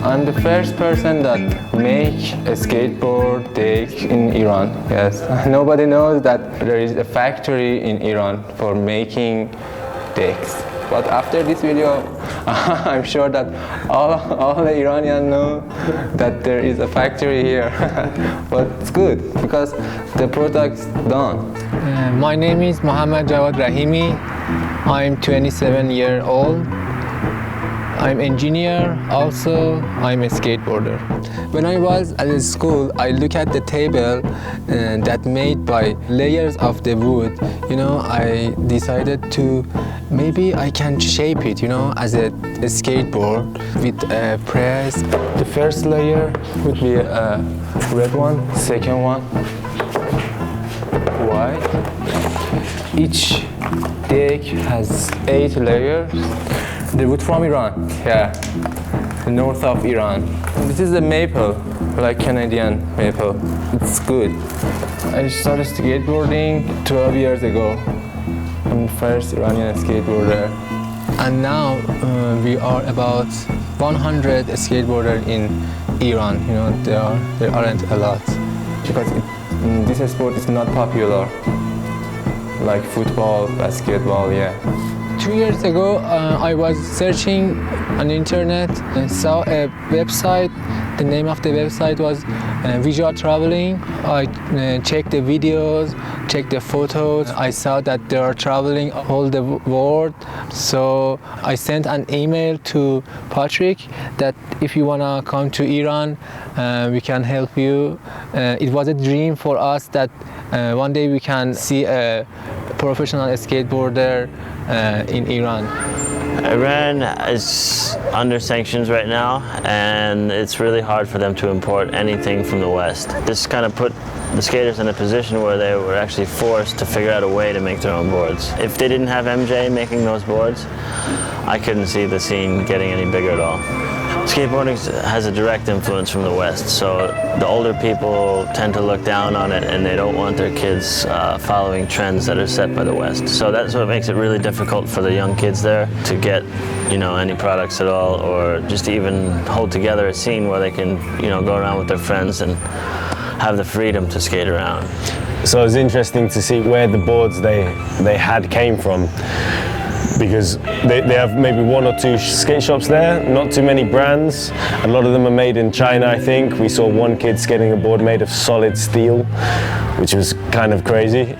I'm the first person that make a skateboard deck in Iran. Yes, nobody knows that there is a factory in Iran for making decks. But after this video, I'm sure that all the Iranians know that there is a factory here. But it's good because the product's done. My name is Mohammad Jawad Rahimi. I'm 27 years old. I'm engineer, also I'm a skateboarder. When I was at school, I look at the table that made by layers of the wood. You know, I decided to maybe I can shape it, you know, as a skateboard with a press. The first layer would be a red one, second one white. Each deck has 8 layers. The wood from Iran, yeah, the north of Iran. This is a maple, like Canadian maple. It's good. I started skateboarding 12 years ago. I'm the first Iranian skateboarder. And now we are about 100 skateboarders in Iran. You know, there aren't a lot. Because this sport is not popular, like football, basketball, yeah. 2 years ago, I was searching on the internet and saw a website. The name of the website was Visualtraveling. I checked the videos, checked the photos. I saw that they are traveling all the world. So I sent an email to Patrik that if you wanna come to Iran, we can help you. It was a dream for us that one day we can see a professional skateboarder in Iran. Iran is under sanctions right now, and it's really hard for them to import anything from the West. This kind of put the skaters in a position where they were actually forced to figure out a way to make their own boards. If they didn't have MJ making those boards, I couldn't see the scene getting any bigger at all. Skateboarding has a direct influence from the West, so the older people tend to look down on it and they don't want their kids following trends that are set by the West. So that's what makes it really difficult for the young kids there to get, you know, any products at all, or just to even hold together a scene where they can, you know, go around with their friends and have the freedom to skate around. So it was interesting to see where the boards they had came from, because they have maybe 1 or 2 skate shops there, not too many brands. A lot of them are made in China, I think. We saw one kid skating a board made of solid steel, which was kind of crazy.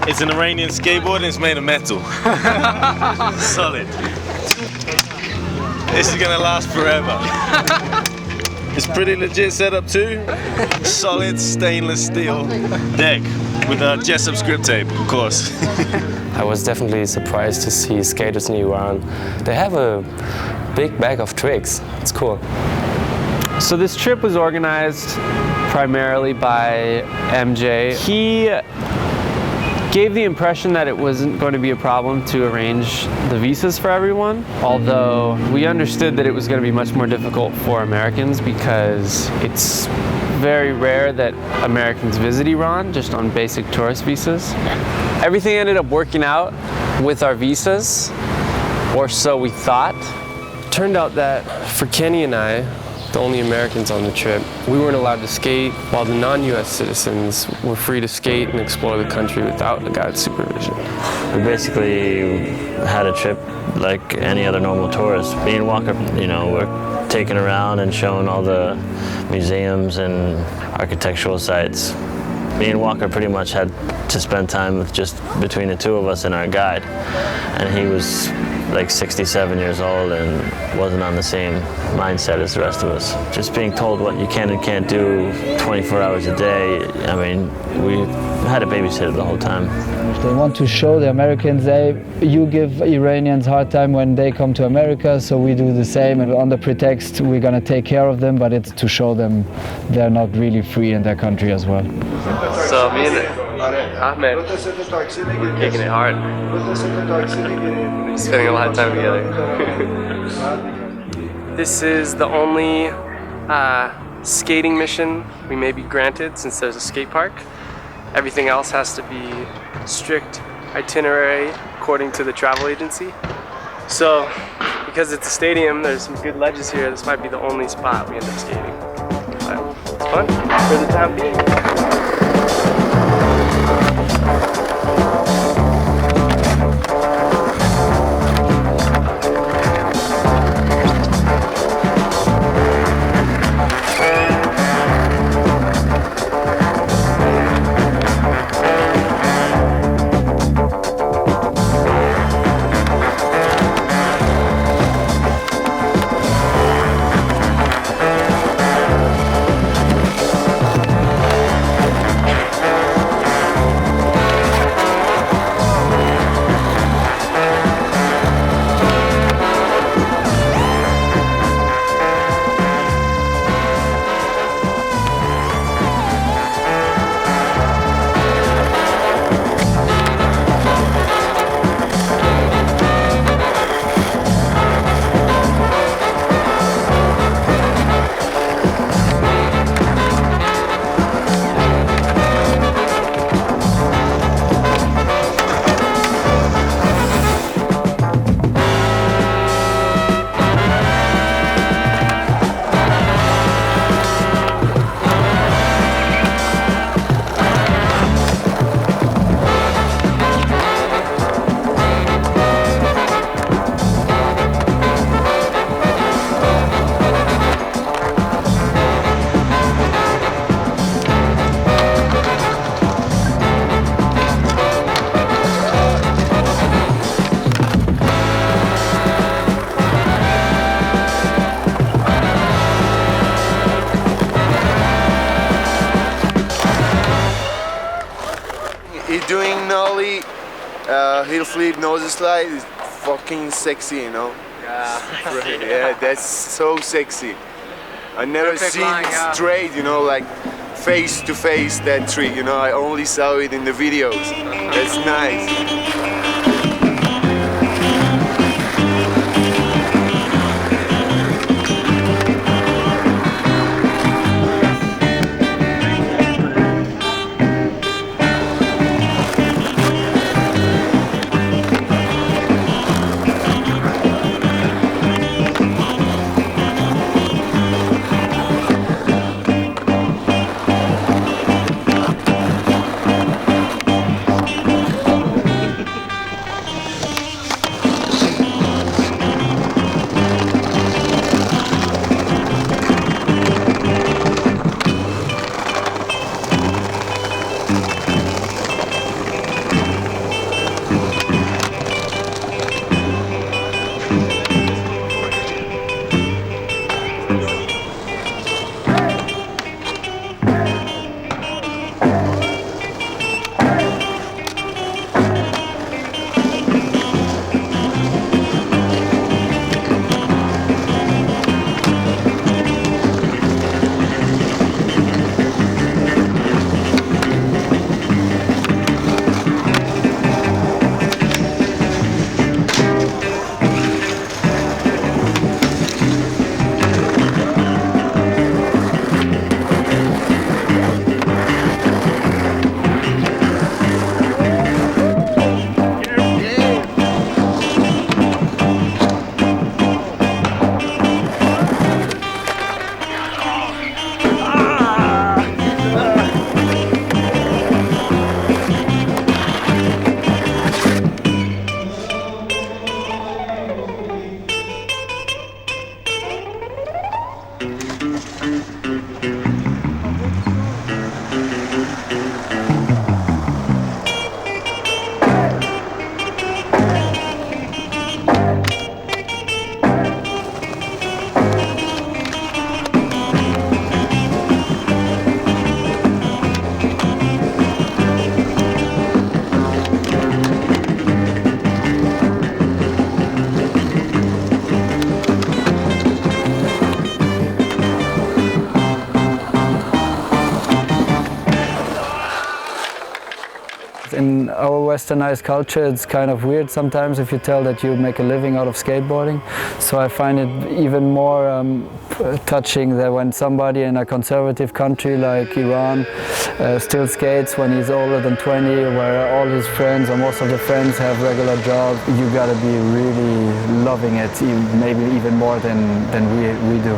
It's an Iranian skateboard and it's made of metal. Solid. This is gonna last forever. It's pretty legit setup too. Solid stainless steel deck with a Jesper grip tape, of course. I was definitely surprised to see skaters in Iran. They have a big bag of tricks. It's cool. So this trip was organized primarily by MJ. He gave the impression that it wasn't going to be a problem to arrange the visas for everyone, although we understood that it was going to be much more difficult for Americans because it's very rare that Americans visit Iran just on basic tourist visas. Everything ended up working out with our visas, or so we thought. Turned out that for Kenny and I, the only Americans on the trip, we weren't allowed to skate, while the non-US citizens were free to skate and explore the country without a guide's supervision. We basically had a trip like any other normal tourist. Me and Walker, you know, were taken around and shown all the museums and architectural sites. Me and Walker pretty much had to spend time with just between the two of us and our guide. And he was like 67 years old and wasn't on the same mindset as the rest of us. Just being told what you can and can't do 24 hours a day, I mean, we had a babysitter the whole time. They want to show the Americans, you give Iranians a hard time when they come to America, so we do the same, and on the pretext we're going to take care of them, but it's to show them they're not really free in their country as well. So me and Ahmed, we're kicking it hard. Spending a lot of time together. This is the only skating mission we may be granted since there's a skate park. Everything else has to be strict itinerary according to the travel agency. So we because it's a stadium, there's some good ledges here. This might be the only spot we end up skating. But it's fun for the time being. Doing nollie, heel flip, nose slide is fucking sexy, you know? Yeah, that's so sexy. I never seen straight, you know, like face to face that trick, you know? I only saw it in the videos. That's nice. our westernized culture, it's kind of weird sometimes if you tell that you make a living out of skateboarding. So I find it even more touching that when somebody in a conservative country like Iran still skates when he's older than 20, where all his friends or most of the friends have regular jobs, you gotta be really loving it, maybe even more than we do.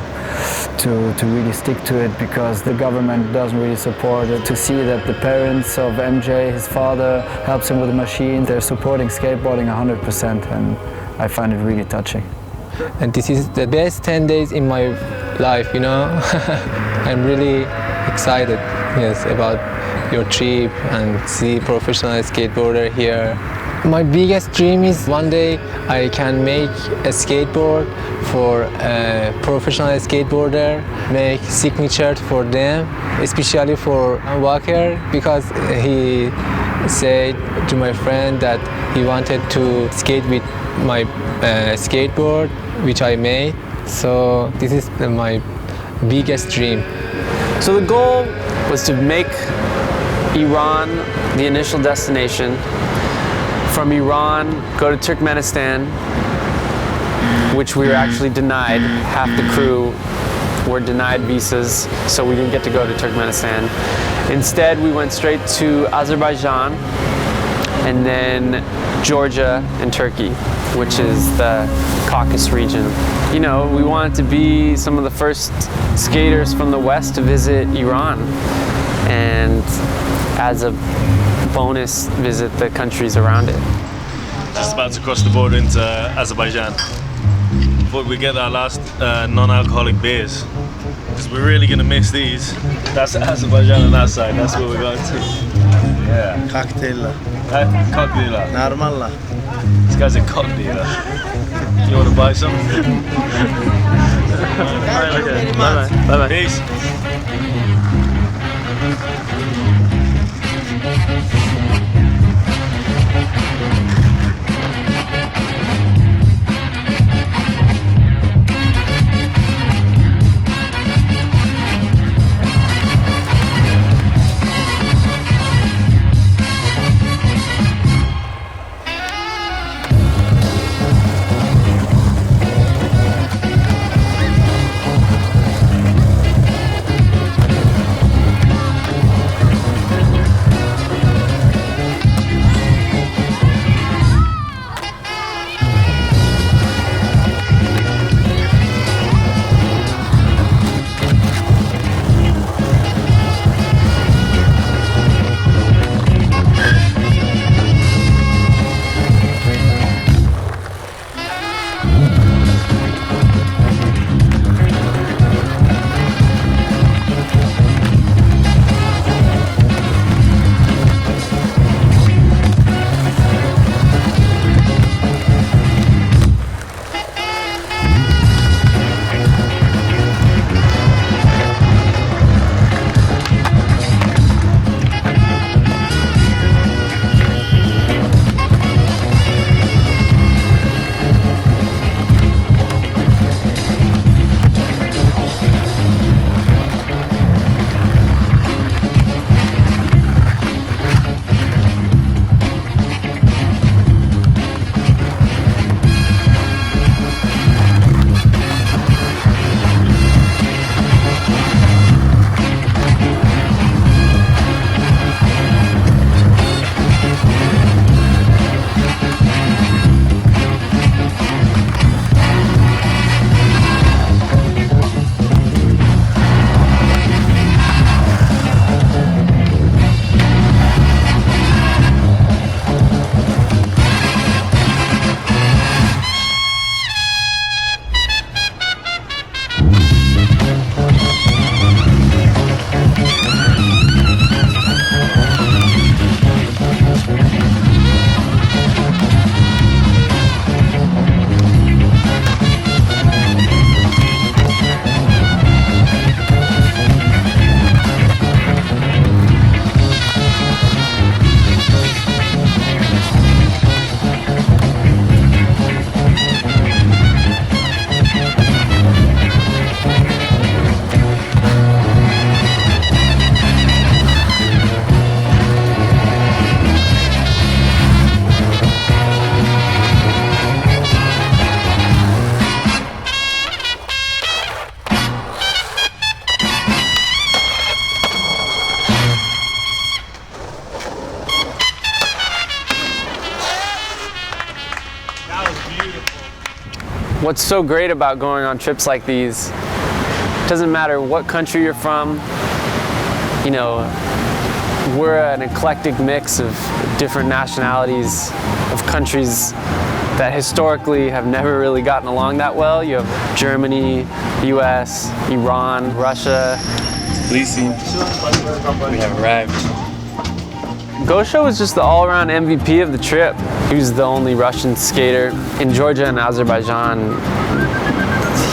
To really stick to it, because the government doesn't really support it. To see that the parents of MJ, his father, helps him with the machine, they're supporting skateboarding 100%, and I find it really touching. And this is the best 10 days in my life, you know. I'm really excited, yes, about your trip and see professional skateboarder here. My biggest dream is one day I can make a skateboard for a professional skateboarder, make signature for them, especially for Walker, because he said to my friend that he wanted to skate with my skateboard, which I made. So this is my biggest dream. So the goal was to make Iran the initial destination. From Iran, go to Turkmenistan, which we were actually denied. Half the crew were denied visas, so we didn't get to go to Turkmenistan. Instead, we went straight to Azerbaijan, and then Georgia and Turkey, which is the Caucasus region. You know, we wanted to be some of the first skaters from the West to visit Iran, and as a bonus, visit the countries around it. Just about to cross the border into Azerbaijan. Thought we'd get our last non-alcoholic beers, because we're really gonna miss these. That's Azerbaijan on that side, that's where we're going to. Yeah. Cocktail. Cock dealer. Normal. This guy's a cock dealer. You wanna buy some? Okay. Bye-bye. Bye-bye. Peace. What's so great about going on trips like these, it doesn't matter what country you're from, you know, we're an eclectic mix of different nationalities of countries that historically have never really gotten along that well. You have Germany, US, Iran, Russia. We have arrived. Gosha was just the all-around MVP of the trip. He was the only Russian skater. In Georgia and Azerbaijan,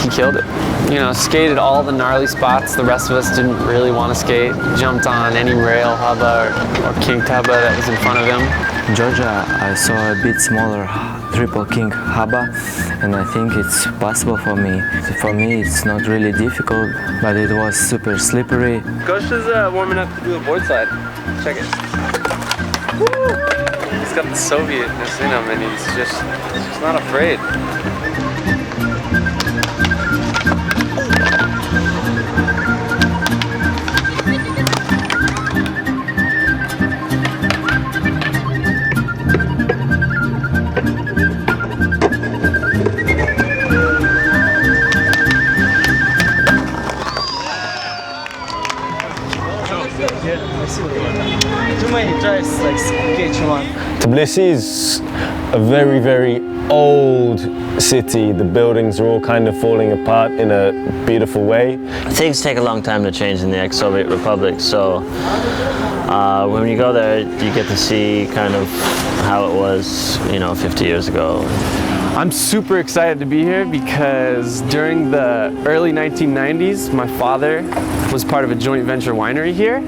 he killed it. You know, skated all the gnarly spots the rest of us didn't really want to skate. Jumped on any rail hubba or kinked hubba that was in front of him. In Georgia, I saw a bit smaller triple king hubba, and I think it's possible for me. For me, it's not really difficult, but it was super slippery. Gosha's warming up to do a board slide. Check it. Woo! He's got the Sovietness in him, and he's just not afraid. Tbilisi is a very, very old city. The buildings are all kind of falling apart in a beautiful way. Things take a long time to change in the ex-Soviet republic, so when you go there, you get to see kind of how it was, you know, 50 years ago. I'm super excited to be here because during the early 1990s, my father was part of a joint venture winery here,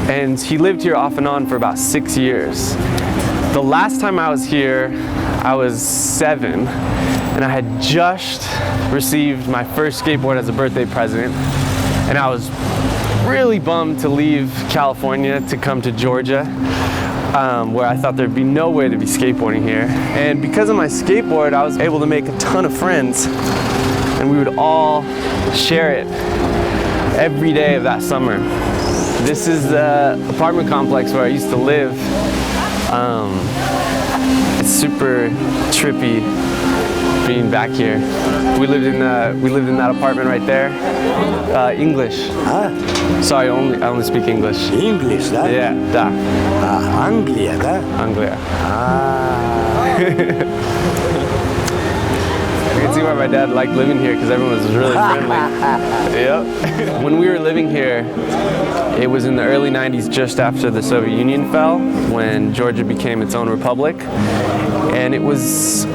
and he lived here off and on for about 6 years. The last time I was here, I was 7, and I had just received my first skateboard as a birthday present, and I was really bummed to leave California to come to Georgia, where I thought there'd be no way to be skateboarding here. And because of my skateboard, I was able to make a ton of friends, and we would all share it every day of that summer. This is the apartment complex where I used to live. It's super trippy being back here. We lived in that apartment right there. English. Sorry, I only speak English. English, da? Yeah, da. Anglia, da? Anglia. I can see why my dad liked living here because everyone was really friendly. Yep. When we were living here, it was in the early 90s, just after the Soviet Union fell, when Georgia became its own republic. And it was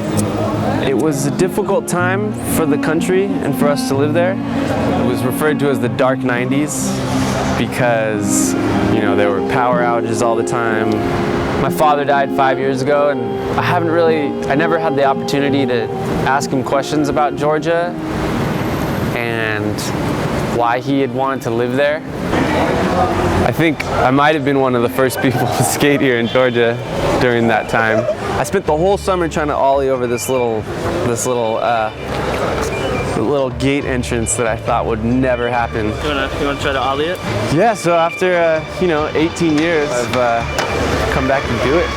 a difficult time for the country and for us to live there. It was referred to as the dark 90s because, you know, there were power outages all the time. My father died 5 years ago, and I never had the opportunity to ask him questions about Georgia and why he had wanted to live there. I think I might have been one of the first people to skate here in Georgia during that time. I spent the whole summer trying to ollie over this little gate entrance that I thought would never happen. You wanna try to ollie it? Yeah, so after 18 years, I've come back and do it.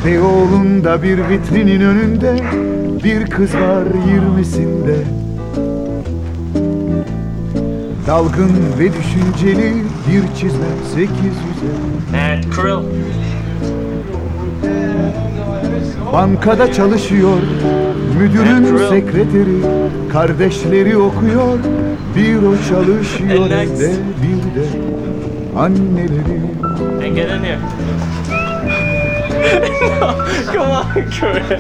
Beyoğlu'nda bir vitrinin önünde bir kız var 20'sinde. Dalgın ve düşünceli bir çizme 800'e. Kirill. Bankada çalışıyor, müdürün sekreteri, kardeşleri okuyor, bir o çalışıyor evde, bir de anneleri. And get in here. No, come on, Kirill.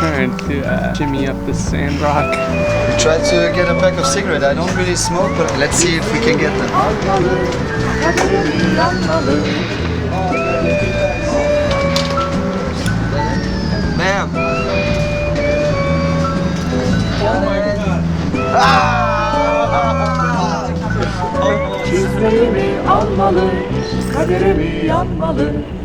trying to shimmy up the sand rock. We tried to get a pack of cigarettes. I don't really smoke, but let's see if we can get them. Bam! Çizmeyi mi almalı, kaderimi yanmalı.